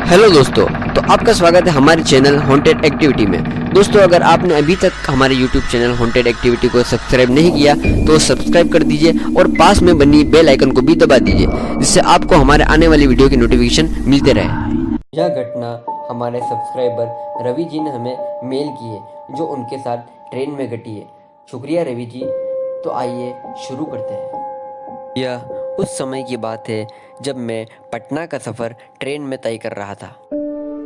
Hello दोस्तों, तो आपका स्वागत है हमारे चैनल हॉन्टेड एक्टिविटी में। दोस्तों, अगर आपने अभी तक हमारे यूट्यूब चैनल हॉन्टेड एक्टिविटी को सब्सक्राइब नहीं किया तो सब्सक्राइब कर दीजिए और पास में बनी बेल आइकन को भी दबा दीजिए, जिससे आपको हमारे आने वाली वीडियो की नोटिफिकेशन मिलते रहे। यह घटना हमारे सब्सक्राइबर रवि जी ने हमें मेल की है, जो उनके साथ ट्रेन में घटी है। शुक्रिया रवि जी। तो आइए शुरू करते हैं। यह उस समय की बात है जब मैं पटना का सफ़र ट्रेन में तय कर रहा था।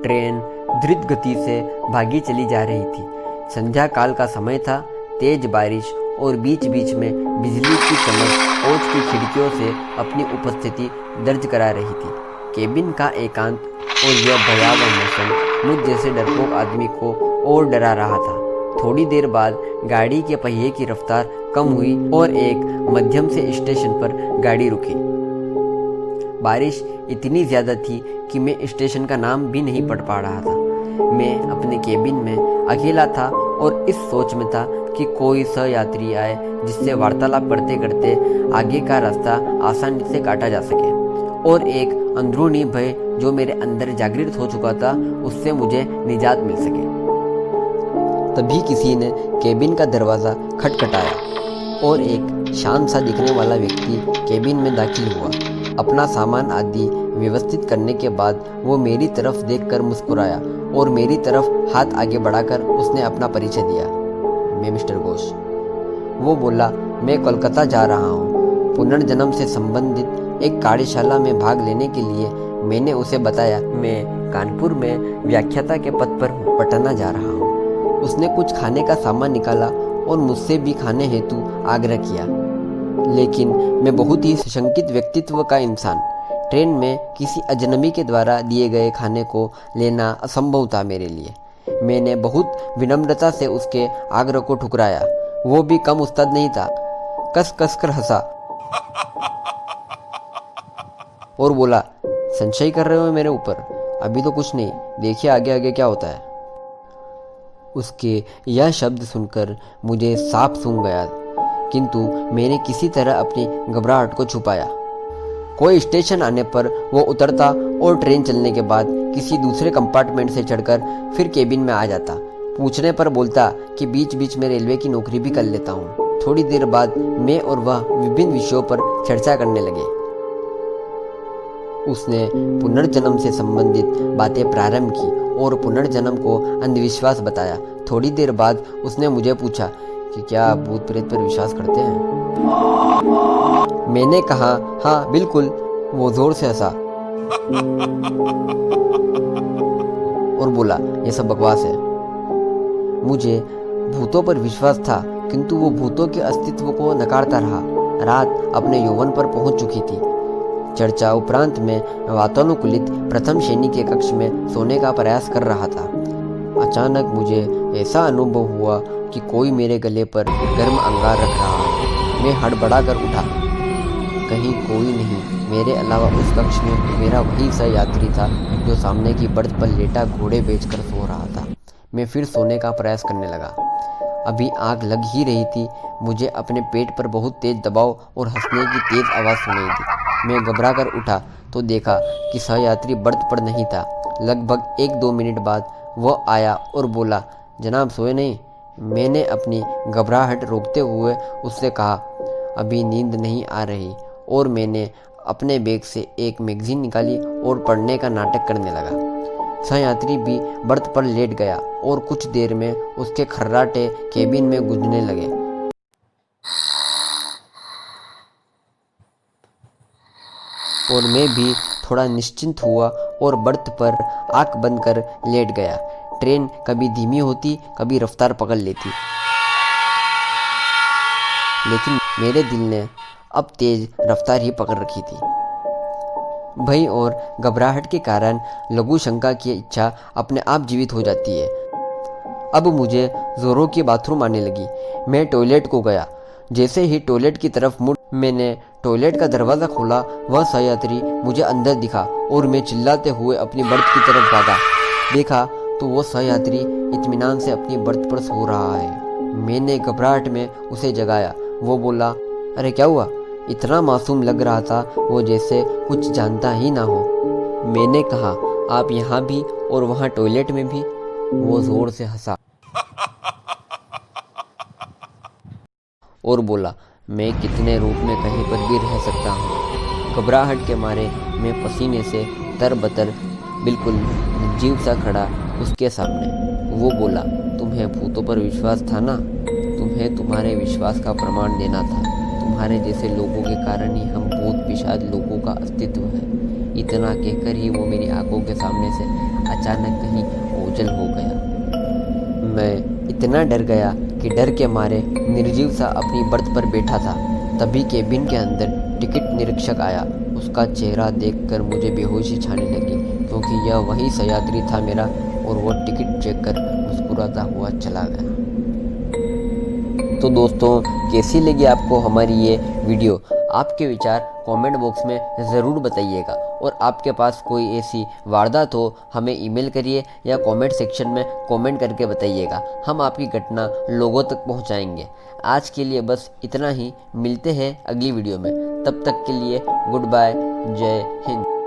ट्रेन द्रुत गति से भागी चली जा रही थी। संध्या काल का समय था। तेज बारिश और बीच बीच में बिजली की चमक कोच की खिड़कियों से अपनी उपस्थिति दर्ज करा रही थी। केबिन का एकांत और यह भयावह मौसम मुझ जैसे डरपोक आदमी को और डरा रहा था। थोड़ी देर बाद गाड़ी के पहिए की रफ्तार कम हुई और एक मध्यम से स्टेशन पर गाड़ी रुकी। बारिश इतनी ज़्यादा थी कि मैं स्टेशन का नाम भी नहीं पढ़ पा रहा था। मैं अपने केबिन में अकेला था और इस सोच में था कि कोई सहयात्री आए जिससे वार्तालाप करते करते आगे का रास्ता आसानी से काटा जा सके, और एक अंदरूनी भय जो मेरे अंदर जागृत हो चुका था उससे मुझे निजात मिल सके। तभी किसी ने केबिन का दरवाज़ा खटखटाया और एक शांत सा दिखने वाला व्यक्ति केबिन में दाखिल हुआ। अपना सामान आदि व्यवस्थित करने के बाद वो मेरी तरफ देखकर मुस्कुराया और मेरी तरफ हाथ आगे बढ़ाकर उसने अपना परिचय दिया। मैं मिस्टर घोष। वो बोला, मैं कोलकाता जा रहा हूँ। पुनर्जन्म से संबंधित एक कार्यशाला में भाग लेने के लिए मैंने उसे बताया मैं कानपुर में व्याख्याता के पद पर पटना जा रहा हूँ। उसने कुछ खाने का सामान निकाला और मुझसे भी खाने हेतु आग्रह किया, लेकिन मैं बहुत ही शंकित व्यक्तित्व का इंसान। ट्रेन में किसी अजनबी के द्वारा दिए गए खाने को लेना असंभव था मेरे लिए। मैंने बहुत विनम्रता से उसके आग्रह को ठुकराया। वो भी कम उस्ताद नहीं था। कस कस कर हंसा और बोला, संशय कर रहे हो मेरे ऊपर? अभी तो कुछ नहीं, देखिए आगे आगे क्या होता है। उसके यह शब्द सुनकर मुझे सांप सूंघ गया, किंतु मैंने किसी तरह अपनी घबराहट को छुपाया। कोई स्टेशन आने पर वो उतरता और ट्रेन चलने के बाद किसी दूसरे कंपार्टमेंट से चढ़कर फिर केबिन में आ जाता। पूछने पर बोलता कि बीच बीच में रेलवे की नौकरी भी कर लेता हूँ। थोड़ी देर बाद मैं और वह विभिन्न विषयों पर चर्चा करने लगे। उसने पुनर्जन्म से संबंधित बातें प्रारंभ की और पुनर्जन्म को अंधविश्वास बताया। थोड़ी देर बाद उसने मुझे पूछा कि क्या आप भूत प्रेत पर विश्वास करते हैं? मैंने कहा, हाँ बिल्कुल। वो जोर से हंसा और बोला, यह सब बकवास है। मुझे भूतों पर विश्वास था, किंतु वो भूतों के अस्तित्व को नकारता रहा। रात अपने यौवन पर पहुंच चुकी थी। चर्चा उपरांत में वातानुकूलित प्रथम श्रेणी के कक्ष में सोने का प्रयास कर रहा था। अचानक मुझे ऐसा अनुभव हुआ कि कोई मेरे गले पर गर्म अंगार रख रहा है। मैं हड़बड़ा कर उठा। कहीं कोई नहीं, मेरे अलावा उस कक्ष में मेरा वही सहयात्री था जो सामने की बर्थ पर लेटा घोड़े बेचकर सो रहा था। मैं फिर सोने का प्रयास करने लगा। अभी आग लग ही रही थी। मुझे अपने पेट पर बहुत तेज दबाव और हंसने की तेज आवाज़ सुनाई दी। मैं घबरा कर उठा तो देखा कि सहयात्री बर्थ पर नहीं था। लगभग 1-2 मिनट बाद वह आया और बोला, जनाब सोए नहीं? मैंने अपनी घबराहट रोकते हुए उससे कहा, अभी नींद नहीं आ रही, और मैंने अपने बैग से एक मैगजीन निकाली और पढ़ने का नाटक करने लगा। सहयात्री भी बर्थ पर लेट गया और कुछ देर में उसके खर्राटे केबिन में गूंजने लगे। और मैं भी थोड़ा निश्चिंत हुआ और बर्थ पर आंख बंद कर लेट गया। ट्रेन कभी धीमी होती, कभी रफ्तार पकड़ लेती, लेकिन मेरे दिल ने अब तेज रफ्तार ही पकड़ रखी थी। भय और घबराहट के कारण लघु शंका की इच्छा अपने आप जीवित हो जाती है। अब मुझे जोरों की बाथरूम आने लगी। मैं टॉयलेट को गया। जैसे ही टॉयलेट की तरफ मुड़ मैंने टॉयलेट का दरवाज़ा खोला, वह सहयात्री मुझे अंदर दिखा और मैं चिल्लाते हुए अपनी बर्थ की तरफ भागा। देखा तो वो सहयात्री इत्मीनान से अपनी बर्थ पर सो रहा है। मैंने घबराहट में उसे जगाया। वो बोला, अरे क्या हुआ? इतना मासूम लग रहा था वो जैसे कुछ जानता ही ना हो। मैंने कहा, आप यहाँ भी और वहाँ टॉयलेट में भी। वो जोर से हंसा और बोला, मैं कितने रूप में कहीं पर भी रह सकता हूँ। घबराहट के मारे मैं पसीने से तरबतर बिल्कुल निर्जीव सा खड़ा उसके सामने। वो बोला, तुम्हें भूतों पर विश्वास था ना? तुम्हें तुम्हारे विश्वास का प्रमाण देना था। तुम्हारे जैसे लोगों के कारण ही हम भूत पिशाच लोगों का अस्तित्व है। इतना कहकर ही वो मेरी आंखों के सामने से अचानक कहीं ओझल हो गया। मैं इतना डर गया कि डर के मारे निर्जीव सा अपनी बर्थ पर बैठा था। तभी केबिन के अंदर टिकट निरीक्षक आया। उसका चेहरा देखकर मुझे बेहोशी छाने लगी, क्योंकि यह वही सयात्री था मेरा, और वो टिकट चेक कर मुस्कुराता हुआ चला गया। तो दोस्तों, कैसी लगी आपको हमारी ये वीडियो? आपके विचार कमेंट बॉक्स में ज़रूर बताइएगा, और आपके पास कोई ऐसी वारदात हो हमें ईमेल करिए या कमेंट सेक्शन में कमेंट करके बताइएगा। हम आपकी घटना लोगों तक पहुंचाएंगे। आज के लिए बस इतना ही। मिलते हैं अगली वीडियो में। तब तक के लिए गुड बाय। जय हिंद।